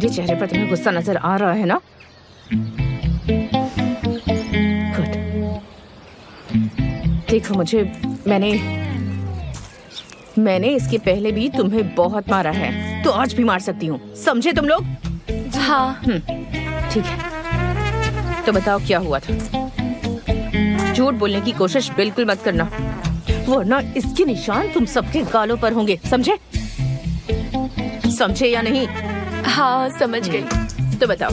मेरे चेहरे पर तुम्हें गुस्सा नजर आ रहा है ना? गुड। देखो मुझे, मैंने इसके पहले भी तुम्हें बहुत मारा है, तो आज भी मार सकती हूँ, समझे तुम लोग? हाँ। ठीक है, तो बताओ क्या हुआ था? झूठ बोलने की कोशिश बिल्कुल मत करना, वरना इसके निशान तुम सबके गालों पर होंगे, समझे? समझे या नहीं? हाँ, समझ गई। तो बताओ,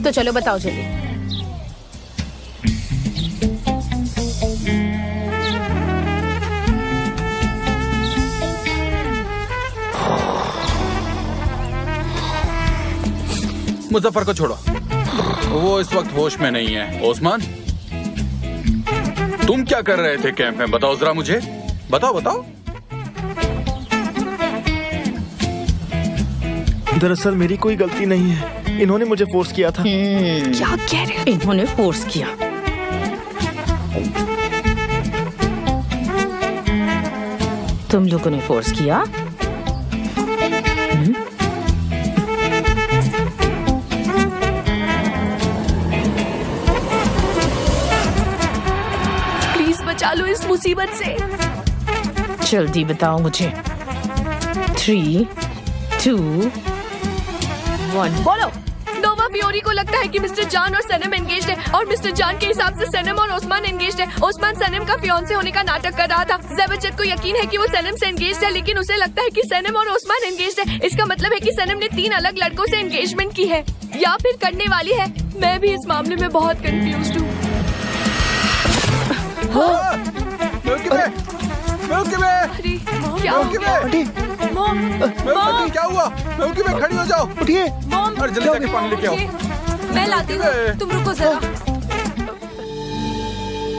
तो चलो बताओ जल्दी। मुजफ्फर को छोड़ो, वो इस वक्त होश में नहीं है। ओस्मान, तुम क्या कर रहे थे कैंप में? बताओ जरा मुझे, बताओ। दरअसल मेरी कोई गलती नहीं है, इन्होंने मुझे फोर्स किया था। क्या कह रहे हो? इन्होंने फोर्स किया? तुम लोगों ने फोर्स किया? प्लीज बचा लो इस मुसीबत से। जल्दी बताओ मुझे। 3, 2, 1 बोलो। नोवा फियोरी को लगता है कि मिस्टर जान और सनम एंगेज्ड है, और मिस्टर जान के हिसाब से सनम और ओस्मान एंगेज्ड है। ओस्मान सनम का फियांसे होने का नाटक कर रहा था। ज़ेबेचेट को यकीन है कि वो सनम से एंगेज्ड है, लेकिन उसे लगता है कि सनम और ओस्मान एंगेज्ड है। इसका मतलब है कि सनम ने 3 अलग लड़कों से एंगेजमेंट की है, या फिर करने वाली है। मैं भी इस मामले में बहुत कंफ्यूज्ड हूँ। अरे क्या हो गया? मॉम, मॉम, क्या हुआ? खड़ी हो जाओ। उठिए। मॉम, और जल्दी जाके पानी लेके आओ। मैं लाती हूँ, तुम रुको जरा।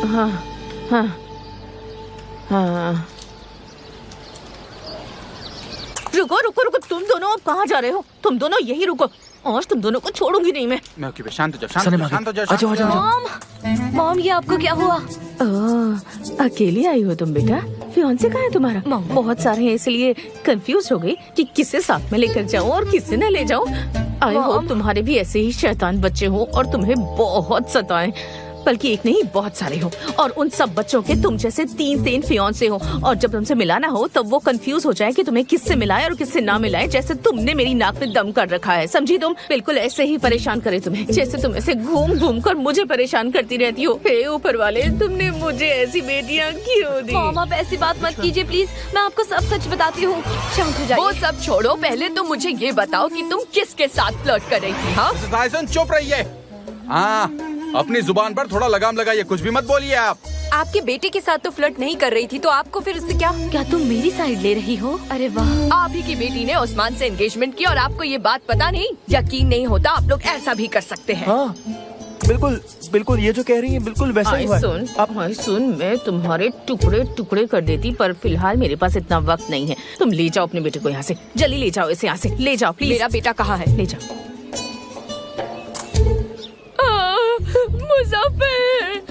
हाँ। रुको, तुम दोनों अब कहाँ जा रहे हो? तुम दोनों यही रुको, और तुम दोनों को छोड़ूंगी नहीं मैं। शांत हो जाओ। मॉम, मॉम, ये आपको क्या हुआ? अकेली आई हो तुम बेटा? फियांसे कहाँ है तुम्हारा? बहुत सारे हैं, इसलिए कंफ्यूज हो गई कि किसे साथ में लेकर जाऊं और किसे न ले जाऊं। आई होप तुम्हारे भी ऐसे ही शैतान बच्चे हो और तुम्हें बहुत सताएं, बल्कि एक नहीं बहुत सारे हो, और उन सब बच्चों के तुम जैसे 3 फियांसे हो, और जब तुमसे मिलाना हो तब वो कंफ्यूज हो जाए कि तुम्हें किससे मिलाए और किससे ना मिलाए, जैसे तुमने मेरी नाक में दम कर रखा है, समझी तुम? बिल्कुल ऐसे ही परेशान करे तुम्हें, जैसे तुम ऐसे घूम कर मुझे परेशान करती रहती हो। हे ऊपर वाले, तुमने मुझे ऐसी बेटियां क्यों दी? मॉम, आप ऐसी बात मत कीजिए प्लीज, मैं आपको सब सच बताती हूँ। शांत हो जाइए। वो सब छोड़ो, पहले तो मुझे ये बताओ कि तुम किसके साथ फ्लर्ट कर रही थी? हाँ, चुप रहिए। हाँ, अपनी जुबान पर थोड़ा लगाम लगाइए, कुछ भी मत बोलिए आप। आपके बेटे के साथ तो फ्लर्ट नहीं कर रही थी, तो आपको फिर उससे क्या तुम मेरी साइड ले रही हो? अरे वाह। आप ही की बेटी ने ओस्मान से एंगेजमेंट की और आपको ये बात पता नहीं? यकीन नहीं होता, आप लोग ऐसा भी कर सकते हैं। हाँ, बिल्कुल ये जो कह रही है बिल्कुल वैसा ही हुआ है। सुन, मैं तुम्हारे टुकड़े कर देती, पर फिलहाल मेरे पास इतना वक्त नहीं है। तुम ले जाओ अपने बेटे को यहाँ से, जल्दी ले जाओ इसे यहाँ से, ले जाओ प्लीज। मेरा बेटा कहाँ है? ले जाओ। मुजफ्फर,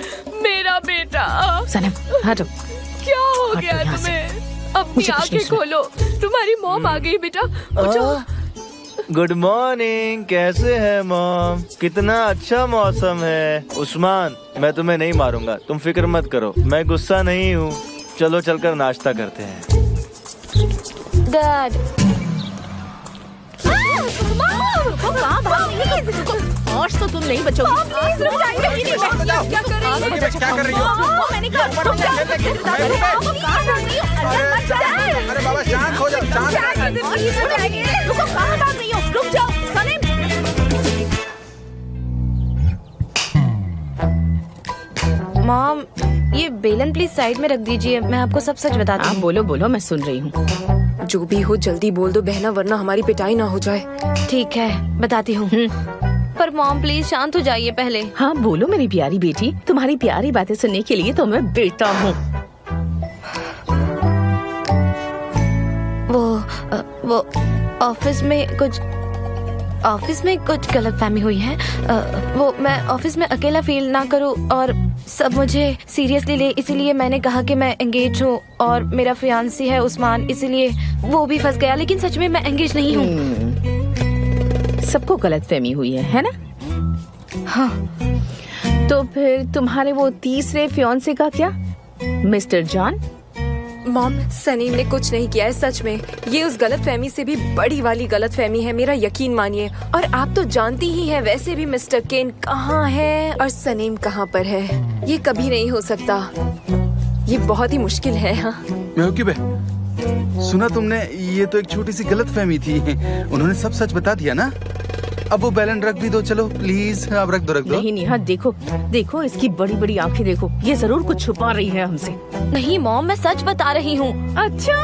मेरा बेटा। सनम, हटो। क्या हो हटो गया यहाँ से। तुम्हें? अपनी मुझे कुछ आंखें नहीं सुना। खोलो, तुम्हारी मॉम आ गई बेटा। उठो। गुड मॉर्निंग, कैसे है मॉम? कितना अच्छा मौसम है। उस्मान, मैं तुम्हें नहीं मारूंगा, तुम फिक्र मत करो, मैं गुस्सा नहीं हूँ। चलो चलकर नाश्ता करते हैं। डैड। आज तो तुम नहीं बचोगी। क्या कर रही हो? क्या कर रही हो? अरे बाबा, शांत हो जाओ, रुक जाओ सलीम। मॉम, ये बेलन प्लीज साइड में रख दीजिए, मैं आपको सब सच बताती हूँ। बोलो, मैं सुन रही हूँ। जो भी हो जल्दी बोल दो बहना, वरना हमारी पिटाई ना हो जाए। ठीक है, बताती हूँ। पर मॉम प्लीज शांत हो जाइए पहले। हाँ बोलो मेरी प्यारी बेटी, तुम्हारी प्यारी बातें सुनने के लिए तो मैं बेटा हूँ। वो ऑफिस में कुछ गलतफहमी हुई है। वो मैं ऑफिस में अकेला फील ना करूं और सब मुझे सीरियसली ले, इसीलिए मैंने कहा कि मैं एंगेज हूँ और मेरा फियांसी है उस्मान, इसीलिए वो भी फंस गया, लेकिन सच में मैं एंगेज नहीं हूँ। सबको गलतफहमी हुई है ना? हाँ। तो फिर तुम्हारे वो तीसरे फियांसे का क्या, मिस्टर जॉन? मॉम, सनीम ने कुछ नहीं किया है, सच में। ये उस गलतफहमी से भी बड़ी वाली गलतफहमी है, मेरा यकीन मानिए। और आप तो जानती ही हैं वैसे भी मिस्टर केन कहाँ है और सनीम कहाँ पर है। ये कभी नहीं हो सकता, ये बहुत ही मुश्किल है। हाँ मेहूकी बे, सुना तुमने? ये तो एक छोटी सी गलतफहमी थी, उन्होंने सब सच बता दिया ना। अब वो बैलेंस रख भी दो, चलो प्लीज। अब रख दो। नहीं नेहा, देखो इसकी बड़ी बड़ी आंखें देखो, ये जरूर कुछ छुपा रही है हमसे। नहीं मॉम, मैं सच बता रही हूँ। अच्छा,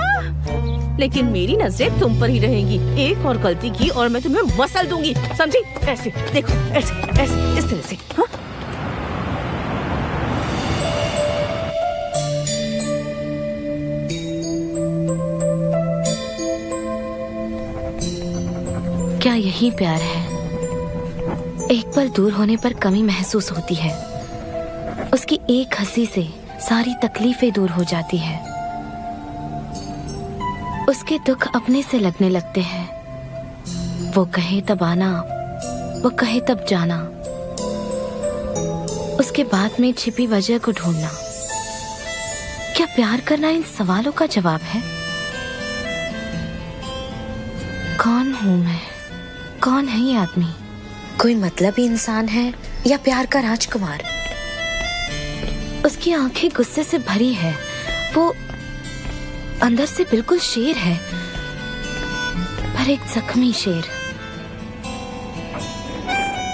लेकिन मेरी नजरें तुम पर ही रहेंगी। एक और गलती की और मैं तुम्हें मसल दूंगी, समझी? ऐसे देखो, ऐसे इस तरह से। हाँ? क्या यही प्यार है? एक पल दूर होने पर कमी महसूस होती है, उसकी एक हंसी से सारी तकलीफें दूर हो जाती है, उसके दुख अपने से लगने लगते हैं। वो कहे तब आना, वो कहे तब जाना, उसके बाद में छिपी वजह को ढूंढना। क्या प्यार करना इन सवालों का जवाब है? कौन हूं मैं? कौन है ये आदमी? कोई मतलबी इंसान है या प्यार का राजकुमार? उसकी आंखें गुस्से से भरी है, वो अंदर से बिल्कुल शेर है, पर एक जख्मी शेर।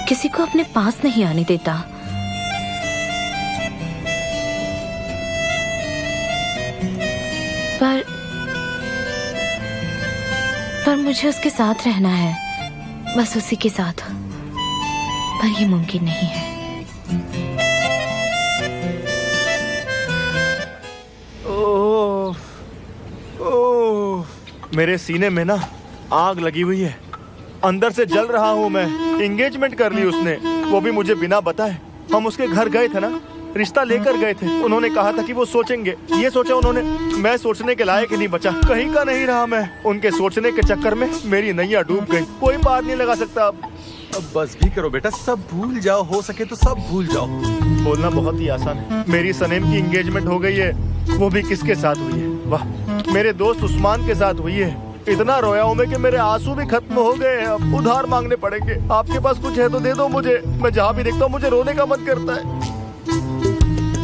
किसी को अपने पास नहीं आने देता। पर मुझे उसके साथ रहना है, बस उसी के साथ। पर ये मुमकिन नहीं है। मेरे सीने में ना आग लगी हुई है, अंदर से जल रहा हूँ मैं। एंगेजमेंट कर ली उसने, वो भी मुझे बिना बताए। हम उसके घर गए थे ना, रिश्ता लेकर गए थे। उन्होंने कहा था कि वो सोचेंगे, ये सोचा उन्होंने। मैं सोचने के लायक ही नहीं बचा, कहीं का नहीं रहा मैं। उनके सोचने के चक्कर में मेरी नैया डूब गई, कोई पार नहीं लगा सकता अब। बस भी करो बेटा, सब भूल जाओ, हो सके तो सब भूल जाओ। बोलना बहुत ही आसान है। मेरी सनेम की एंगेजमेंट हो गई है, वो भी किसके साथ हुई है? वाह, मेरे दोस्त उस्मान के साथ हुई है। इतना रोया हूँ मैं कि मेरे आंसू भी खत्म हो गए हैं। अब उधार मांगने पड़ेंगे। आपके पास कुछ है तो दे दो मुझे। मैं जहाँ भी देखता हूँ मुझे रोने का मन करता है।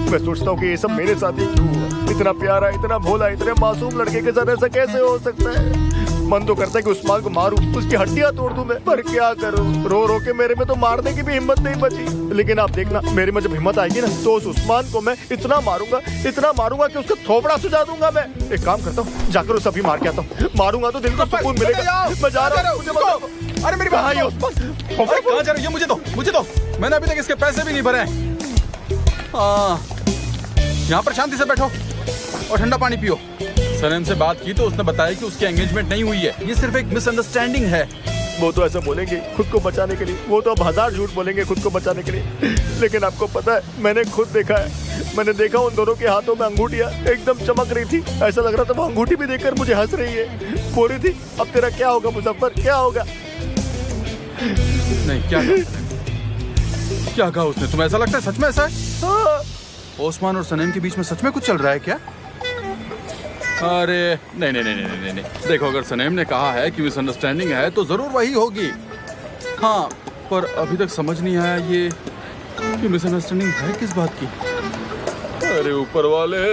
मैं सोचता हूँ कि ये सब मेरे साथ ही क्यों हुआ? इतना प्यारा, इतना भोला, इतने मासूम लड़के के साथ ऐसा कैसे हो सकता है? मन तो करता है कि उस्मान को मारूं, उसकी हड्डियां तोड़ दूं मैं, पर क्या करूं? रो रो के मेरे में तो मारने की भी हिम्मत नहीं बची। लेकिन आप देखना, मेरे में जब हिम्मत आएगी ना, तो उस उस्मान को मैं इतना मारूंगा कि उसका थोपड़ा सुझा दूंगा मैं। एक काम करता हूँ, जाकर उसे अभी मार के आता हूँ। मारूंगा तो दिल को सुकून मिलेगा। मैं जा रहा हूँ। अरे मेरी बात है उस्मान, कहाँ जा रही है? मुझे दो। मैंने अभी तक इसके पैसे भी नहीं भरे हैं। यहाँ पर शांति से बैठो और ठंडा पानी पियो। सनेम से बात की तो उसने बताया कि उसकी एंगेजमेंट नहीं हुई है, ये सिर्फ एक मिसअंडरस्टैंडिंग है। वो तो ऐसा बोलेंगे खुद को बचाने के लिए, वो तो अब 1000 झूठ बोलेंगे खुद को बचाने के लिए। लेकिन आपको पता है, मैंने खुद देखा है। मैंने देखा उन दोनों के हाथों में अंगूठियां एकदम चमक रही थी। ऐसा लग रहा था वो अंगूठी भी देखकर मुझे हंस रही है। बोल रही थी, अब तेरा क्या होगा मुजफ्फर, क्या होगा? नहीं, क्या कहा उसने? तुम्हें ऐसा लगता है सच में ऐसा है? हाँ। ओस्मान और सनेम के बीच में सच में कुछ चल रहा है क्या? अरे नहीं। देखो, अगर सनेम ने कहा है कि मिसअंडरस्टैंडिंग है तो जरूर वही होगी। हाँ, पर अभी तक समझ नहीं आया ये मिसअंडरस्टैंडिंग है किस बात की। अरे ऊपर वाले